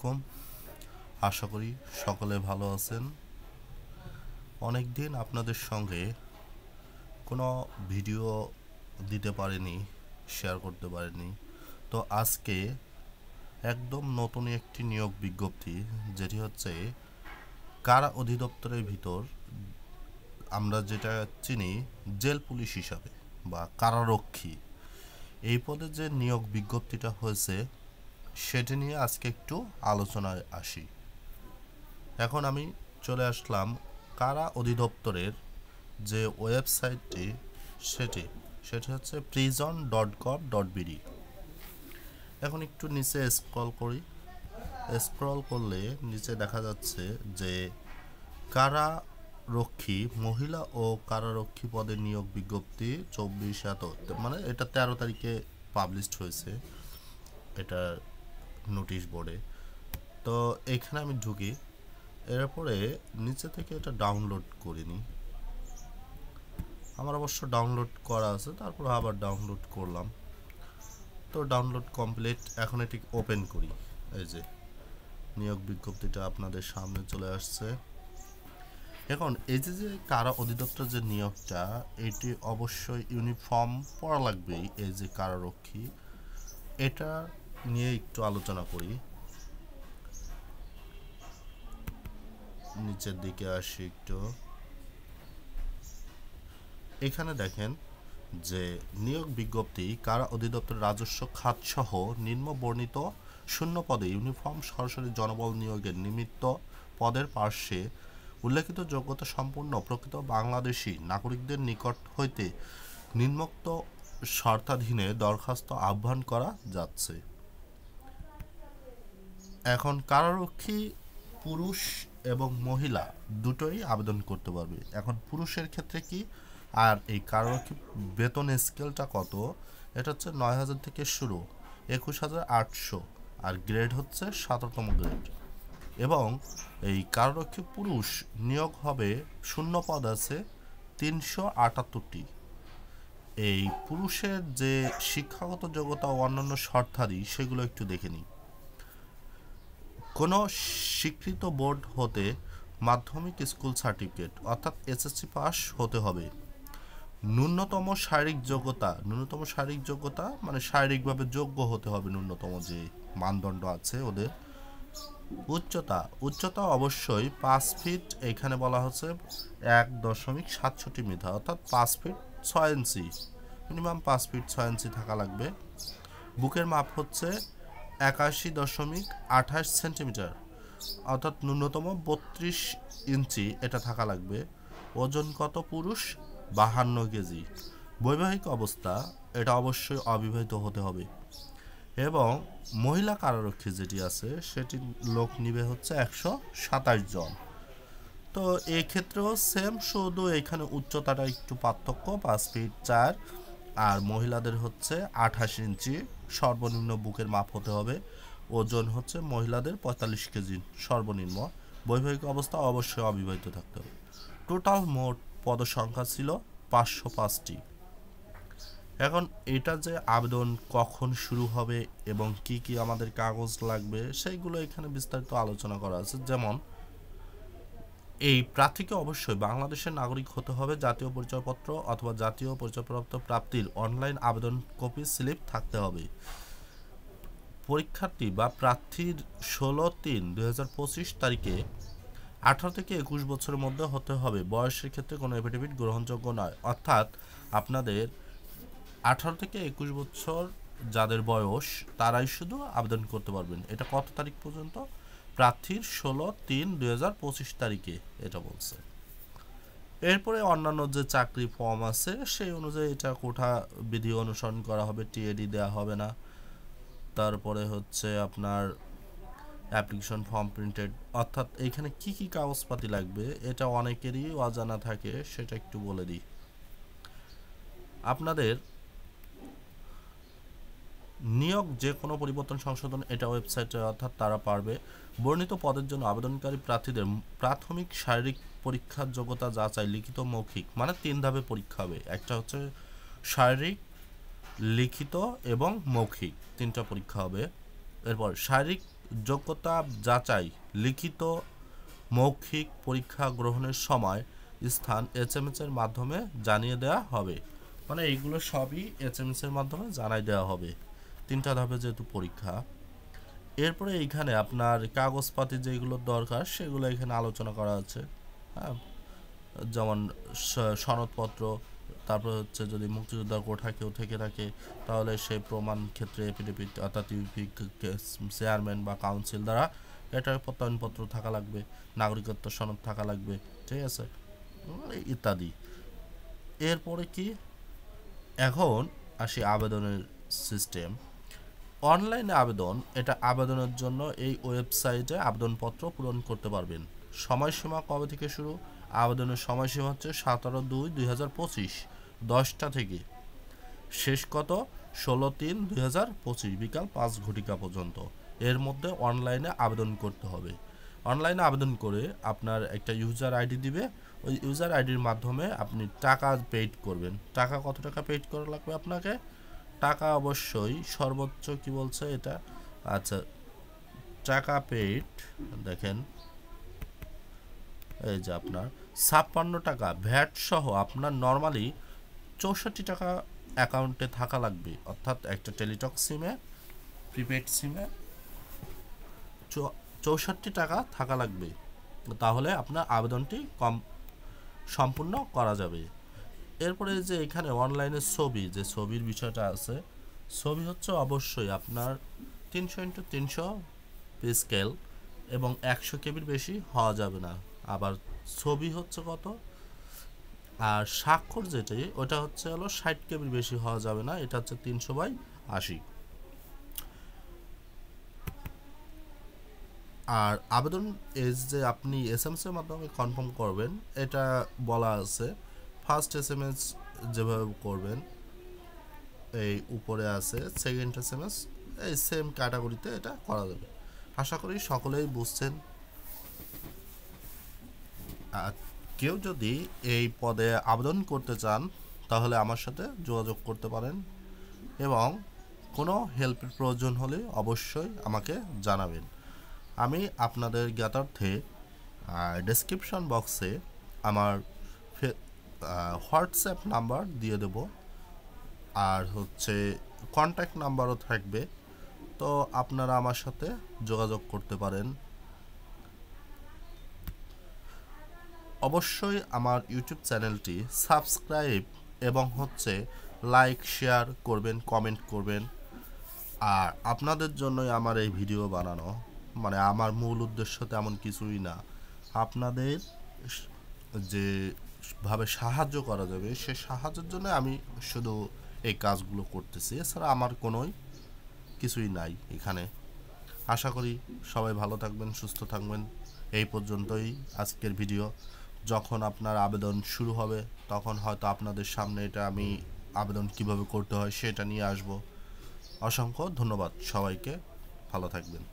আলাইকুম। আশা করি সকলে ভালো আছেন। অনেক দিন আপনাদের সঙ্গে কোনো ভিডিও দিতে পারিনি, শেয়ার করতে পারিনি। তো আজকে একদম নতুন একটি নিয়োগ বিজ্ঞপ্তি, যেটি হচ্ছে কারা অধিদপ্তরের ভিতর আমরা যেটা চিনি জেল পুলিশ হিসাবে বা কারারক্ষী, এই পদে যে নিয়োগ বিজ্ঞপ্তিটা হয়েছে সেটি নিয়ে আজকে একটু আলোচনায় আসি। এখন আমি চলে আসলাম কারা অধিদপ্তরের যে ওয়েবসাইটটি সেটি হচ্ছে prison.gov.bd। এখন একটু নিচে স্ক্রল করি। স্ক্রল করলে নিচে দেখা যাচ্ছে যে কারারক্ষী মহিলা ও কারারক্ষী পদে নিয়োগ বিজ্ঞপ্তি 24/7, মানে এটা 13 তারিখে পাবলিশড হয়েছে এটা নোটিশ বোর্ডে। তো এখানে আমি ঢুকি, এরপরে নিচে থেকে এটা ডাউনলোড করিনি, আমার অবশ্য ডাউনলোড করা আছে, তারপর আবার ডাউনলোড করলাম। তো ডাউনলোড কমপ্লিট। এখন এটি ওপেন করি। এই যে নিয়োগ বিজ্ঞপ্তিটা আপনাদের সামনে চলে আসছে। এখন এই যে কারা অধিদপ্তর যে নিয়োগটা, এটি অবশ্যই ইউনিফর্ম পরা লাগবেই। এই যে কারারক্ষী, এটা নিয়ে একটু আলোচনা করি। নিচের দিকে আসি একটু। এখানে দেখেন যে নিয়োগ বিজ্ঞপ্তি কারা অধিদপ্তর রাজস্ব খাতসহ নিম্ন বর্ণিত শূন্য পদে ইউনিফর্ম সরাসরি জনবল নিয়োগের নিমিত্ত পদের পার্শ্বে উল্লেখিত যোগ্যতা সম্পন্ন প্রকৃত বাংলাদেশী নাগরিকদের নিকট হইতে নিম্নোক্ত শর্তাধীনে দরখাস্ত আহ্বান করা যাচ্ছে। এখন কারারক্ষী পুরুষ এবং মহিলা দুটোই আবেদন করতে পারবে। এখন পুরুষের ক্ষেত্রে কি, আর এই কারারক্ষী বেতন স্কেলটা কত, এটা হচ্ছে 9,000 থেকে শুরু, 21,800, আর গ্রেড হচ্ছে 17তম গ্রেড। এবং এই কারারক্ষী পুরুষ নিয়োগ হবে, শূন্য পদ আছে 378টি। এই পুরুষের যে শিক্ষাগত যোগ্যতা ও অন্যান্য শর্তাদি সেগুলো একটু দেখে নিই। কোনো স্বীকৃত বোর্ড হতে মাধ্যমিক স্কুল সার্টিফিকেট অর্থাৎ এসএসসি পাস হতে হবে। ন্যূনতম শারীরিক যোগ্যতা মানে শারীরিকভাবে যোগ্য হতে হবে, ন্যূনতম যে মানদণ্ড আছে ওদের। উচ্চতা অবশ্যই 5 ফিট, এখানে বলা হচ্ছে 1.67 মিটার, অর্থাৎ 5 ফিট 6 ইঞ্চি, মিনিমাম 5 ফিট 6 ইঞ্চি থাকা লাগবে। বুকের মাপ হচ্ছে 81.28 সেন্টিমিটার, অর্থাৎ ন্যূনতম 32 ইঞ্চি এটা থাকা লাগবে। ওজন কত পুরুষ? 52 কেজি। বৈবাহিক অবস্থা, এটা অবশ্যই অবিবাহিত হতে হবে। এবং মহিলা কারারক্ষী যেটি আছে সেটি লোক নিবে হচ্ছে 127 জন। তো এই ক্ষেত্রেও সেম, শুধু এখানে উচ্চতাটা একটু পার্থক্য, 5 ফিট 4, আর মহিলাদের হচ্ছে 28 ইঞ্চি সর্বনিম্ন বুকের মাপ হতে হবে। ওজন হচ্ছে মহিলাদের 45 কেজি সর্বনিম্ন। বৈবাহিক অবস্থা অবশ্যই অবিবাহিত থাকতে হবে। টোটাল মোট পদসংখ্যা ছিল 505টি। এখন এটা যে আবেদন কখন শুরু হবে এবং কি কি আমাদের কাগজ লাগবে সেইগুলো এখানে বিস্তারিত আলোচনা করা আছে। যেমন এই প্রার্থীকে অবশ্যই বাংলাদেশের নাগরিক হতে হবে, জাতীয় পরিচয়পত্র অথবা জাতীয় পরিচয়পত্র প্রাপ্তির অনলাইন আবেদন কপি স্লিপ থাকতে হবে। পরীক্ষার্থী বা প্রার্থীর 16/3/2025 তারিখে 18 থেকে 21 বছরের মধ্যে হতে হবে। বয়সের ক্ষেত্রে কোনো এফিডেভিট গ্রহণযোগ্য নয়, অর্থাৎ আপনাদের 18 থেকে 21 বছর যাদের বয়স তারাই শুধু আবেদন করতে পারবেন। এটা কত তারিখ পর্যন্ত? প্রার্থীর 16/3/2025 তারিখে এটা বলছে। এরপরে অন্যান্য যে চাকরি ফর্ম আছে সেই অনুযায়ী এটা কোঠা বিধি অনুসরণ করা হবে, টিএডি দেওয়া হবে না। তারপরে হচ্ছে আপনার অ্যাপ্লিকেশন ফর্ম প্রিন্টেড, অর্থাৎ এইখানে কি কি কাগজপাতি লাগবে এটা অনেকেরই অজানা থাকে, সেটা একটু বলে দিই। আপনাদের নিয়োগ যে কোনো পরিবর্তন সংশোধন এটা ওয়েবসাইটে, অর্থাৎ তারা পারবে। বর্ণিত পদের জন্য আবেদনকারী প্রার্থীদের প্রাথমিক শারীরিক পরীক্ষার যোগ্যতা যাচাই লিখিত মৌখিক, মানে 3 ধাপে পরীক্ষা হবে। একটা হচ্ছে শারীরিক, লিখিত এবং মৌখিক, 3টা পরীক্ষা হবে। এরপর শারীরিক যোগ্যতা যাচাই লিখিত মৌখিক পরীক্ষা গ্রহণের সময় স্থান এসএমএস এর মাধ্যমে জানিয়ে দেওয়া হবে। মানে এইগুলো সবই এসএমএস এর মাধ্যমে জানাই দেওয়া হবে। 3টা ধাপে যেহেতু পরীক্ষা। এরপরে এইখানে আপনার কাগজপাতি যেগুলো দরকার সেগুলো এখানে আলোচনা করা আছে। হ্যাঁ, যেমন সনদপত্র, তারপর হচ্ছে যদি মুক্তিযোদ্ধার কোঠা কেউ থেকে থাকে তাহলে সেই প্রমাণ ক্ষেত্রে এফিডেভিট অর্থাৎ চেয়ারম্যান বা কাউন্সিল দ্বারা এটার প্রত্যয়নপত্র থাকা লাগবে, নাগরিকত্ব সনদ থাকা লাগবে, ঠিক আছে, ইত্যাদি। এরপরে কি, এখন আসি আবেদনের সিস্টেম। অনলাইনে আবেদন, এটা আবেদনের জন্য এই ওয়েবসাইটে আবেদনপত্র পূরণ করতে পারবেন। সময়সীমা কবে থেকে শুরু? আবেদনের সময়সীমা হচ্ছে 17/2/2025 10টা থেকে। শেষ কত? 16/3/2025 বিকাল 5 ঘটিকা পর্যন্ত। এর মধ্যে অনলাইনে আবেদন করতে হবে। অনলাইনে আবেদন করে আপনার একটা ইউজার আইডি দিবে, ওই ইউজার আইডির মাধ্যমে আপনি টাকা পেইড করবেন। টাকা কত টাকা পেইড করা লাগবে আপনাকে? টাকা অবশ্যই সর্বোচ্চ কি বলছে এটা, আচ্ছা টাকা পেইড দেখেন, এই যে আপনার 56 টাকা ভ্যাট সহ আপনার নর্মালি 64 টাকা অ্যাকাউন্টে থাকা লাগবে। অর্থাৎ একটা টেলিটক সিমে, প্রিপেড সিমে 64 টাকা থাকা লাগবে, তাহলে আপনার আবেদনটি সম্পূর্ণ করা যাবে। এরপরে যে এখানে অনলাইনে ছবি, যে ছবির বিষয়টা আছে, ছবি হচ্ছে অবশ্যই আপনার 300x300 পি স্কেল এবং 100 কেবির বেশি হওয়া যাবে না। আবার ছবি হচ্ছে কত, আর স্বাক্ষর যেটি ওটা হচ্ছে হলো 60 কেবির বেশি হওয়া যাবে না, এটা হচ্ছে 300/80। আর আবেদন এজ যে আপনি এসএমএস এর মাধ্যমে কনফার্ম করবেন, এটা বলা আছে। ফার্স্ট এসএমএস যেভাবে করবেন এই উপরে আছে, সেকেন্ড এসএমএস এই সেম ক্যাটাগরিতে এটা করা যাবে। আশা করি সকলেই বুঝছেন। আর কেউ যদি এই পদে আবেদন করতে চান তাহলে আমার সাথে যোগাযোগ করতে পারেন, এবং কোনো হেল্পের প্রয়োজন হলে অবশ্যই আমাকে জানাবেন। আমি আপনাদের জ্ঞাতার্থে ডেসক্রিপশন বক্সে আমার হোয়াটসঅ্যাপ নাম্বার দিয়ে দেব, আর হচ্ছে কন্ট্যাক্ট নাম্বারও থাকবে, তো আপনারা আমার সাথে যোগাযোগ করতে পারেন। অবশ্যই আমার ইউটিউব চ্যানেলটি সাবস্ক্রাইব এবং হচ্ছে লাইক শেয়ার করবেন, কমেন্ট করবেন। আর আপনাদের জন্যই আমার এই ভিডিও বানানো, মানে আমার মূল উদ্দেশ্য তেমন কিছুই না, আপনাদের যেভাবে সাহায্য করা যাবে সে সাহায্যের জন্য আমি শুধু এই কাজগুলো করতেছি, এছাড়া আমার কোনোই কিছুই নাই এখানে। আশা করি সবাই ভালো থাকবেন, সুস্থ থাকবেন। এই পর্যন্তই আজকের ভিডিও। যখন আপনার আবেদন শুরু হবে তখন হয়তো আপনাদের সামনে এটা আমি আবেদন কিভাবে করতে হয় সেটা নিয়ে আসব। অসংখ্য ধন্যবাদ সবাইকে, ভালো থাকবেন।